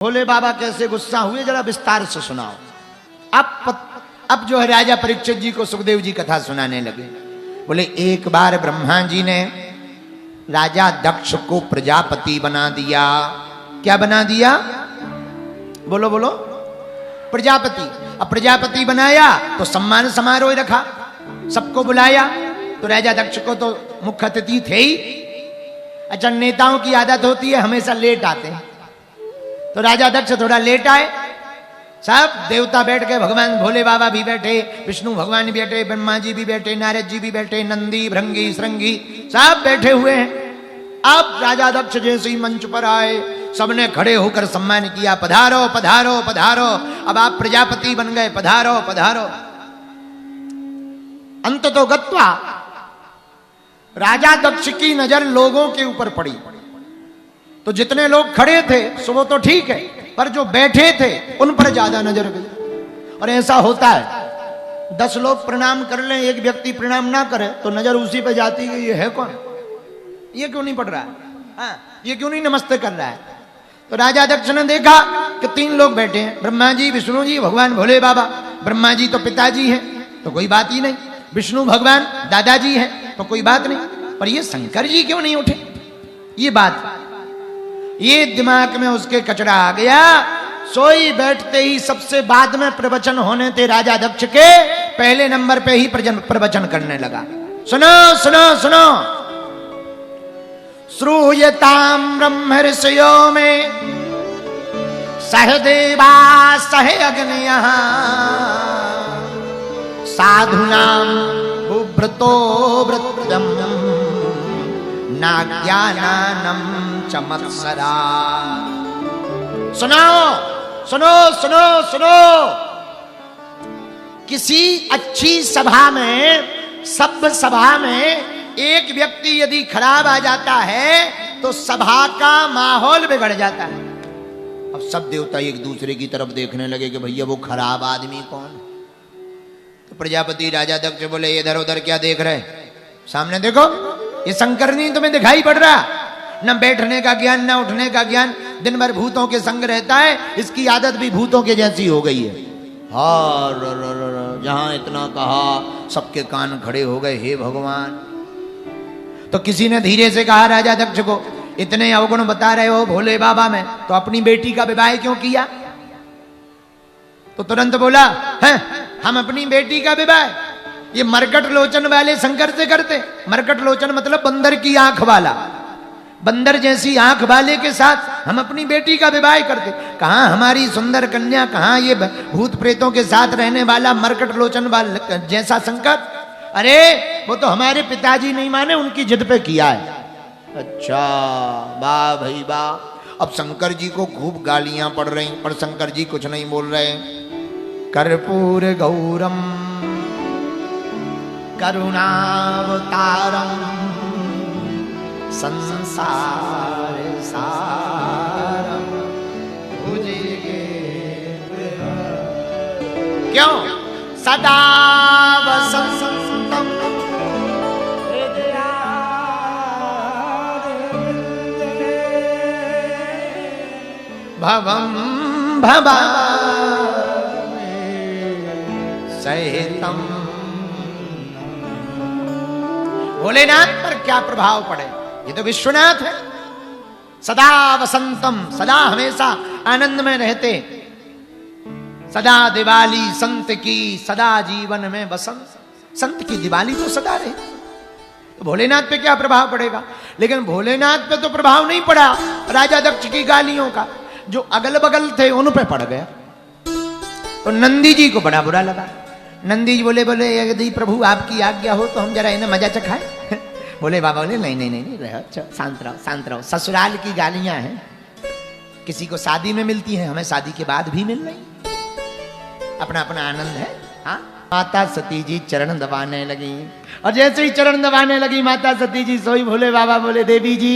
भोले बाबा कैसे गुस्सा हुए जरा विस्तार से सुनाओ। अब जो है राजा परीक्षित जी को सुखदेव जी कथा सुनाने लगे। बोले एक बार ब्रह्मा जी ने राजा दक्ष को प्रजापति बना दिया। क्या बना दिया? बोलो बोलो। प्रजापति। अब प्रजापति बनाया तो सम्मान समारोह रखा, सबको बुलाया। तो राजा दक्ष को तो मुख्य अतिथि थे ही। अच्छा, नेताओं की आदत होती है हमेशा लेट आते हैं, तो राजा दक्ष थोड़ा लेट आए। सब देवता बैठ गए, भगवान भोले बाबा भी बैठे, विष्णु भगवान भी बैठे, ब्रह्मा जी भी बैठे, नारद जी भी बैठे, नंदी भृंगी श्रृंगी सब बैठे हुए हैं। अब राजा दक्ष जैसे ही मंच पर आए, सबने खड़े होकर सम्मान किया। पधारो पधारो पधारो, अब आप प्रजापति बन गए, पधारो पधारो। अंत तो गत्वा राजा दक्ष की नजर लोगों के ऊपर पड़ी। तो जितने लोग खड़े थे सो वो तो ठीक है, पर जो बैठे थे उन पर ज्यादा नजर गई। और ऐसा होता है, 10 लोग प्रणाम कर लें, एक व्यक्ति प्रणाम ना करे तो नजर उसी पे जाती है, ये है कौन, ये क्यों नहीं पढ़ रहा है, हाँ, ये क्यों नहीं नमस्ते कर रहा है। तो राजा दक्ष ने देखा कि 3 लोग बैठे हैं, ब्रह्मा जी, विष्णु जी, भगवान भोले बाबा। ब्रह्मा जी तो पिताजी हैं तो कोई बात ही नहीं, विष्णु भगवान दादाजी हैं तो कोई बात नहीं, पर ये शंकर जी क्यों नहीं उठे, ये बात, ये दिमाग में उसके कचरा आ गया। सोई बैठते ही सबसे बाद में प्रवचन होने थे राजा दक्ष के, पहले नंबर पे ही प्रवचन करने लगा। सुनो सुनो सुनो। श्रूयताम ब्रह्म ऋषयो में सह देवा सह अग्नयः साधुनाम बुभ्रतो वृत्रम नाज्ञानानम चमत्सरा। सुनाओ सुनो सुनो सुनो। किसी अच्छी सभा में, सभ्य सभा में एक व्यक्ति यदि खराब आ जाता है तो सभा का माहौल बिगड़ जाता है। अब सब देवता एक दूसरे की तरफ देखने लगे कि भैया वो खराब आदमी कौन। तो प्रजापति राजा दक्ष बोले इधर उधर क्या देख रहे, सामने देखो, ये शंकर नहीं तुम्हें दिखाई पड़ रहा, न बैठने का ज्ञान न उठने का ज्ञान, दिन भर भूतों के संग रहता है, इसकी आदत भी भूतों के जैसी हो गई है। जहां इतना कहा सबके कान खड़े हो गए, हे भगवान। तो किसी ने धीरे से कहा राजा दक्ष को, इतने अवगुण बता रहे हो भोले बाबा में, तो अपनी बेटी का विवाह क्यों किया? तो तुरंत बोला, है हम अपनी बेटी का विवाह ये मरकट लोचन वाले शंकर से करते। मरकट लोचन मतलब बंदर की आंख वाला, बंदर जैसी आंख वाले के साथ हम अपनी बेटी का विवाह करते। कहां हमारी सुंदर कन्या, कहां ये भूत प्रेतों के साथ रहने वाला मरकट लोचन वाला जैसा शंकर। अरे वो तो हमारे पिताजी नहीं माने, उनकी जिद पे किया है। अच्छा, वाह भाई वाह। अब शंकर जी को खूब गालियां पड़ रही, पर शंकर जी कुछ नहीं बोल रहे। कर्पूर गौरम करुणावतारम संसार सारम भुजगे। क्यों? सदा वसंतम भवम भवा सहितम। भोलेनाथ पर क्या प्रभाव पड़े, ये तो विश्वनाथ है। सदा वसंतम, सदा हमेशा आनंद में रहते, सदा दिवाली संत की, सदा जीवन में बसंत। संत की दिवाली तो सदा रहे, तो भोलेनाथ पे क्या प्रभाव पड़ेगा? लेकिन भोलेनाथ पे तो प्रभाव नहीं पड़ा राजा दक्ष की गालियों का, जो अगल बगल थे उन पे पड़ गया। तो नंदी जी को बड़ा बुरा लगा। नंदी जी बोले यदि प्रभु आपकी आज्ञा हो तो हम जरा इन्हें मजा चखाए। बोले बाबा बोले नहीं नहीं नहीं रहो, शांत रहो शांत रहो। ससुराल की गालियां हैं, किसी को शादी में मिलती हैं, हमें शादी के बाद भी मिल रही, अपना अपना आनंद है। हाँ, माता सती जी चरण दबाने लगी, और जैसे ही चरण दबाने लगी माता सती जी, सोई भोले बाबा बोले देवी जी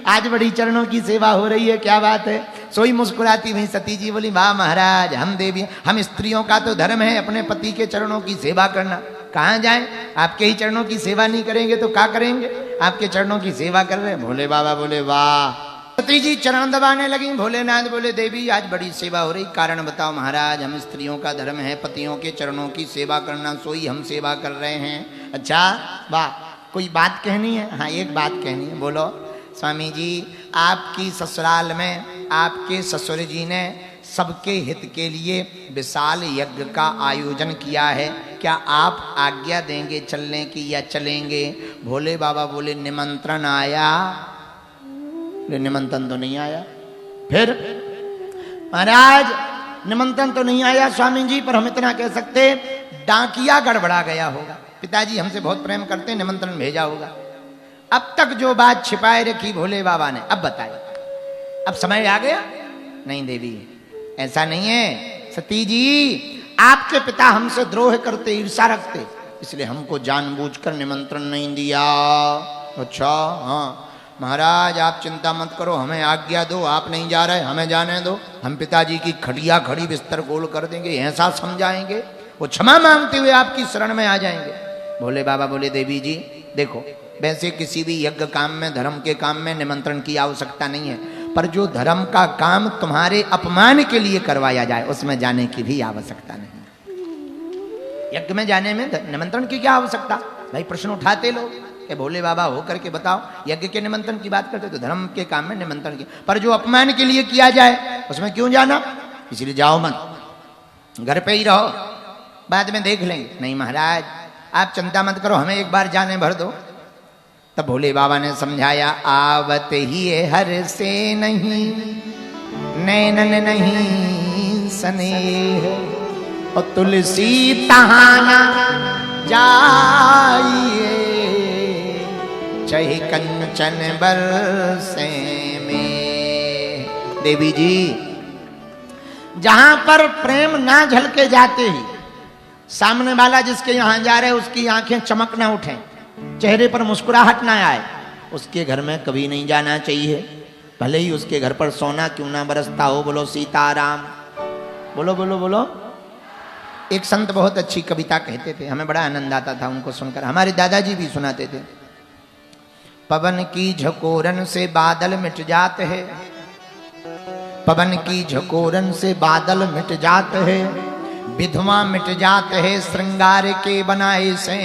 आज बड़ी चरणों की सेवा हो रही है, क्या बात है? सोई मुस्कुराती वही सती जी बोली, वाह महाराज, हम देवी, हम स्त्रियों का तो धर्म है अपने पति के चरणों की सेवा करना। कहाँ जाएं, आपके ही चरणों की सेवा नहीं करेंगे तो क्या करेंगे? आपके चरणों की सेवा कर रहे हैं। भोले बाबा बोले वाह। सती जी चरण दबाने लगी। भोलेनाथ बोले देवी आज बड़ी सेवा हो रही, कारण बताओ। महाराज हम स्त्रियों का धर्म है पतियों के चरणों की सेवा करना, सोई हम सेवा कर रहे हैं। अच्छा वाह, कोई बात कहनी है? हाँ एक बात कहनी है, बोलो। स्वामी जी आपकी ससुराल में आपके ससुर जी ने सबके हित के लिए विशाल यज्ञ का आयोजन किया है, क्या आप आज्ञा देंगे चलने की या चलेंगे? भोले बाबा बोले निमंत्रण आया? निमंत्रण तो नहीं आया। फिर महाराज निमंत्रण तो नहीं आया स्वामी जी, पर हम इतना कह सकते डाकिया गड़बड़ा गया होगा। पिताजी हमसे बहुत प्रेम करते, निमंत्रण भेजा होगा। अब तक जो बात छिपाए रखी भोले बाबा ने अब बताई, अब समय आ गया। नहीं देवी ऐसा नहीं है, सती जी आपके पिता हमसे द्रोह करते, ईर्षा रखते, इसलिए हमको जानबूझकर निमंत्रण नहीं दिया। अच्छा हाँ महाराज आप चिंता मत करो, हमें आज्ञा दो, आप नहीं जा रहे हमें जाने दो, हम पिताजी की खड़िया खड़ी बिस्तर गोल कर देंगे, ऐसा समझाएंगे, वो क्षमा मांगते हुए आपकी शरण में आ जाएंगे। भोले बाबा बोले देवी जी देखो वैसे किसी भी यज्ञ काम में धर्म के काम में निमंत्रण की आवश्यकता नहीं है, पर जो धर्म का काम तुम्हारे अपमान के लिए करवाया जाए उसमें जाने की भी आवश्यकता नहीं। यज्ञ में जाने में निमंत्रण की क्या आवश्यकता? भाई प्रश्न उठाते लोग कि भोले बाबा हो करके बताओ, यज्ञ के निमंत्रण की बात करते तो धर्म के काम में निमंत्रण की, पर जो अपमान के लिए किया जाए उसमें क्यों जाना? इसलिए जाओ मत, घर पे ही रहो, बाद में देख लेंगे। नहीं महाराज आप चिंता मत करो, हमें एक बार जाने भर दो। तब भोले बाबा ने समझाया आवत ही हर से नहीं नैनन नहीं स्नेह, और तुलसी तहाना जाइए चाहे कंचन बरसे में। देवी जी जहां पर प्रेम ना झलके जाते ही सामने वाला जिसके यहां जा रहे उसकी आंखें चमक ना उठे, चेहरे पर मुस्कुराहट ना आए, उसके घर में कभी नहीं जाना चाहिए, भले ही उसके घर पर सोना क्यों ना बरसता हो। बोलो सीताराम, बोलो बोलो बोलो। एक संत बहुत अच्छी कविता कहते थे, हमें बड़ा आनंद आता था उनको सुनकर, हमारे दादाजी भी सुनाते थे। पवन की झकोरन से बादल मिट जाते हैं, पवन की झकोरन से बादल मिट जाते हैं, विधवा मिट जाते हैं श्रृंगार के बनाए से,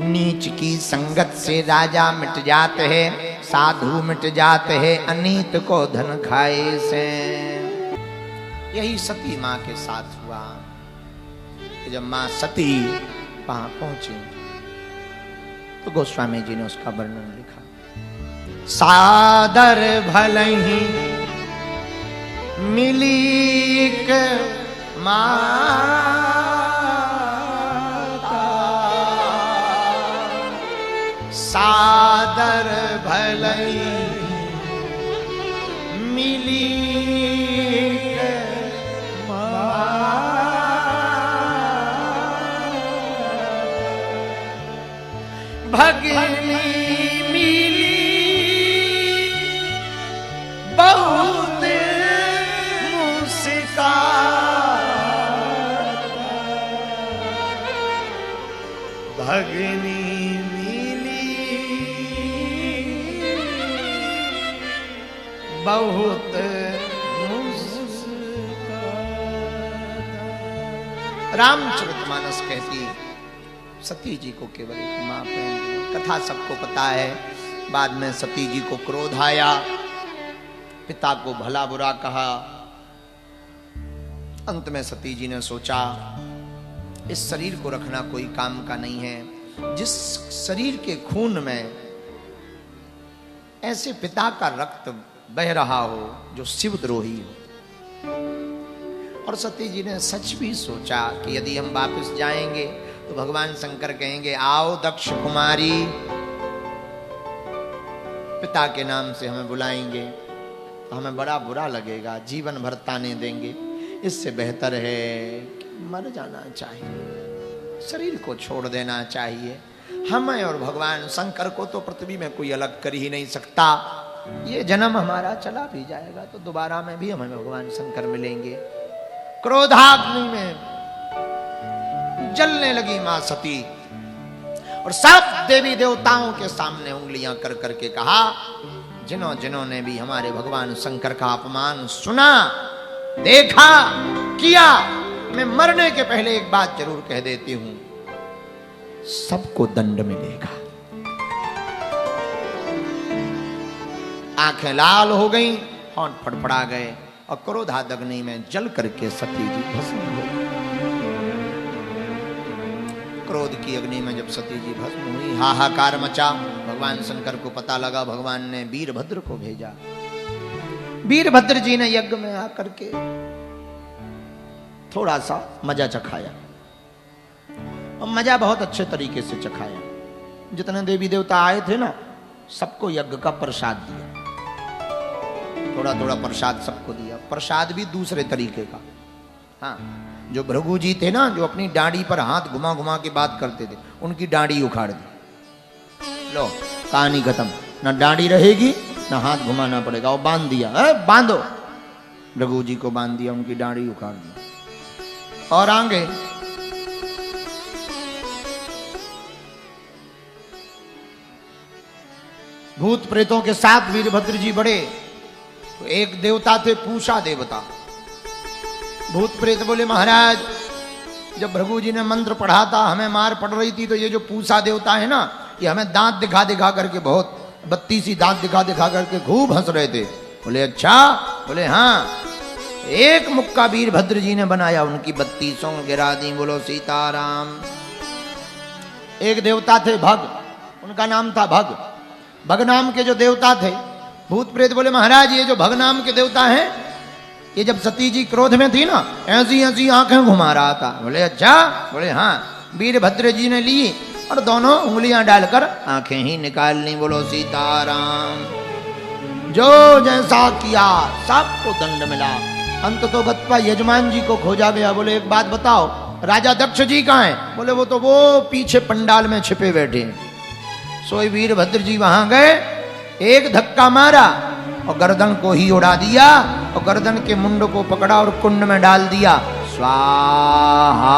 नीच की संगत से राजा मिट जाते हैं, साधु मिट जाते हैं अनीत को धन खाए से। यही सती माँ के साथ हुआ कि जब माँ सती वहां पहुंची तो गोस्वामी जी ने उसका वर्णन लिखा। सादर भलही मिलीक माता, सादर भलही मिलीक माता, भगिनी मिली बहुत मुस्काता, भगिनी मिली बहुत मुस्काता। रामचरितमानस कहती सती जी को केवल एक मां प्रेम, कथा सबको पता है। बाद में सती जी को क्रोध आया, पिता को भला बुरा कहा, अंत में सती जी ने सोचा इस शरीर को रखना कोई काम का नहीं है। जिस शरीर के खून में ऐसे पिता का रक्त बह रहा हो जो शिवद्रोही हो, और सती जी ने सच भी सोचा कि यदि हम वापस जाएंगे तो भगवान शंकर कहेंगे आओ दक्ष कुमारी, पिता के नाम से हमें बुलाएंगे तो हमें बड़ा बुरा लगेगा, जीवन भर ताने देंगे। इससे बेहतर है कि मर जाना चाहिए, शरीर को छोड़ देना चाहिए। हमें और भगवान शंकर को तो पृथ्वी में कोई अलग कर ही नहीं सकता। ये जन्म हमारा चला भी जाएगा तो दोबारा में भी हमें भगवान शंकर मिलेंगे। क्रोधाग्नि में जलने लगी मां सती और सब देवी देवताओं के सामने उंगलियां कर करके कहा जिन्होंने भी हमारे भगवान शंकर का अपमान सुना, देखा, किया, मैं मरने के पहले एक बात जरूर कह देती हूं, सबको दंड मिलेगा। आंखें लाल हो गईं, होंठ फड़फड़ा गए और क्रोधाग्नि में जल करके सती जी भस्म हो गई। क्रोध की अग्नि में जब सती जी भस्म हुई, हाहाकार मचा। भगवान शंकर को पता लगा, भगवान ने वीरभद्र को भेजा। वीरभद्र जी ने यज्ञ में आकर के थोड़ा सा मजा चखाया, और मजा बहुत अच्छे तरीके से चखाया। जितने देवी देवता आए थे ना, सबको यज्ञ का प्रसाद दिया, थोड़ा थोड़ा प्रसाद सबको दिया। प्रसाद भी दूसरे तरीके का। हाँ, जो भृगु जी थे ना, जो अपनी डांडी पर हाथ घुमा घुमा के बात करते थे, उनकी डांडी उखाड़ दी। लो, कहानी खत्म। ना डांडी रहेगी, ना हाथ घुमाना पड़ेगा। और बांध दिया, बांधो। भृगु जी को बांध दिया, उनकी डांडी उखाड़ दी। और आगे भूत प्रेतों के साथ वीरभद्र जी बढ़े। तो एक देवता थे, पूषा देवता। भूत प्रेत बोले, महाराज, जब भृगु जी ने मंत्र पढ़ा था, हमें मार पड़ रही थी, तो ये जो पूषा देवता है ना, ये हमें दांत दिखा दिखा करके, बहुत 32 दांत दिखा दिखा करके खूब हंस रहे थे। बोले अच्छा? बोले हाँ। एक मुक्का वीरभद्र जी ने बनाया, उनकी 32 गिरा दी। बोलो सीताराम। एक देवता थे भग, उनका नाम था भग। भग नाम के जो देवता थे, भूत प्रेत बोले, महाराज, ये जो भग नाम के देवता हैं, ये जब सती जी क्रोध में थी ना, ऐसी ऐसी आंखें घुमा रहा था। बोले अच्छा? बोले हाँ। वीरभद्र जी ने ली और दोनों उंगलियां डालकर आंखें ही निकाल ली। बोलो सीताराम। जो जैसा किया सबको दंड मिला। अंत तो गत्वा यजमान जी को खोजा गया। बोले एक बात बताओ, राजा दक्ष जी कहाँ हैं? बोले वो तो वो पीछे पंडाल में छिपे बैठे हैं। सोई वीरभद्र जी वहां गए, एक धक्का मारा और गर्दन को ही उड़ा दिया, और गर्दन के मुंड को पकड़ा और कुंड में डाल दिया। स्वाहा।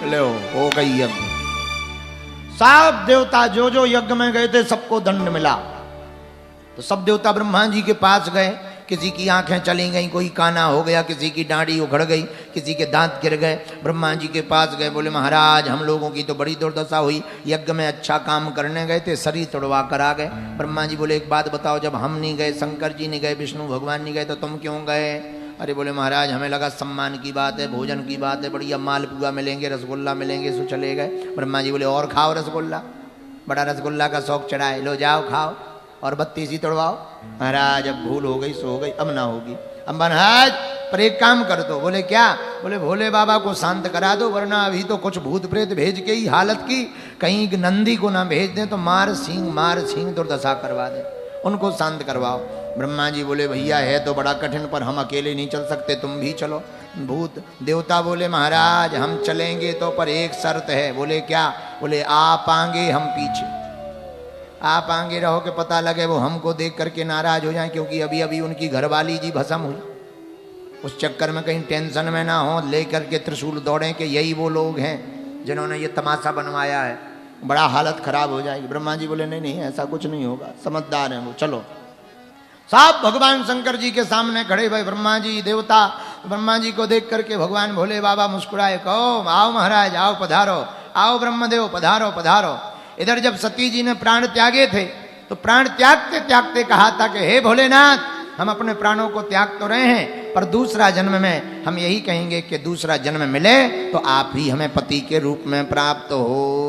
लो, हो गई यज्ञ। सब देवता जो जो यज्ञ में गए थे, सबको दंड मिला। तो सब देवता ब्रह्मा जी के पास गए। किसी की आंखें चली गई, कोई काना हो गया, किसी की डांडी उखड़ गई, किसी के दांत गिर गए। ब्रह्मा जी के पास गए, बोले महाराज, हम लोगों की तो बड़ी दुर्दशा हुई, यज्ञ में अच्छा काम करने गए थे, शरीर तोड़वा कर आ गए। ब्रह्मा जी बोले एक बात बताओ, जब हम नहीं गए, शंकर जी नहीं गए, विष्णु भगवान नहीं गए, तो तुम क्यों गए? अरे बोले महाराज, हमें लगा सम्मान की बात है, भोजन की बात है, बढ़िया मालपुआ मिलेंगे, रसगुल्ला मिलेंगे, सो चले गए। ब्रह्मा जी बोले और खाओ रसगुल्ला, बड़ा रसगुल्ला का शौक चढ़ा है, लो जाओ खाओ और 32 ही तोड़वाओ। महाराज अब भूल हो गई, सो हो गई, अब ना होगी। अब महाराज पर एक काम कर दो। बोले क्या? बोले भोले बाबा को शांत करा दो, वरना अभी तो कुछ भूत प्रेत भेज के ही हालत की, कहीं नंदी को ना भेज दें तो मार सींग दुर्दशा करवा दें, उनको शांत करवाओ। ब्रह्मा जी बोले भैया है तो बड़ा कठिन, पर हम अकेले नहीं चल सकते, तुम भी चलो। भूत देवता बोले महाराज हम चलेंगे तो, पर एक शर्त है। बोले क्या? बोले आप आगे हम पीछे। आप आगे रहो कि पता लगे वो हमको देख करके नाराज हो जाए, क्योंकि अभी अभी उनकी घरवाली जी भस्म हुई, उस चक्कर में कहीं टेंशन में ना हो, लेकर के त्रिशूल दौड़े कि यही वो लोग हैं जिन्होंने ये तमाशा बनवाया है, बड़ा हालत खराब हो जाएगी। ब्रह्मा जी बोले नहीं नहीं ऐसा कुछ नहीं होगा, समझदार हैं वो, चलो। सब भगवान शंकर जी के सामने खड़े भाई ब्रह्मा जी देवता। ब्रह्मा जी को देख करके भगवान भोले बाबा मुस्कुराए, कहो आओ महाराज आओ पधारो, आओ ब्रह्मदेव पधारो पधारो। इधर जब सती जी ने प्राण त्यागे थे, तो प्राण त्यागते त्यागते कहा था कि हे भोलेनाथ, हम अपने प्राणों को त्याग तो रहे हैं, पर दूसरा जन्म में हम यही कहेंगे कि दूसरा जन्म मिले तो आप ही हमें पति के रूप में प्राप्त हो।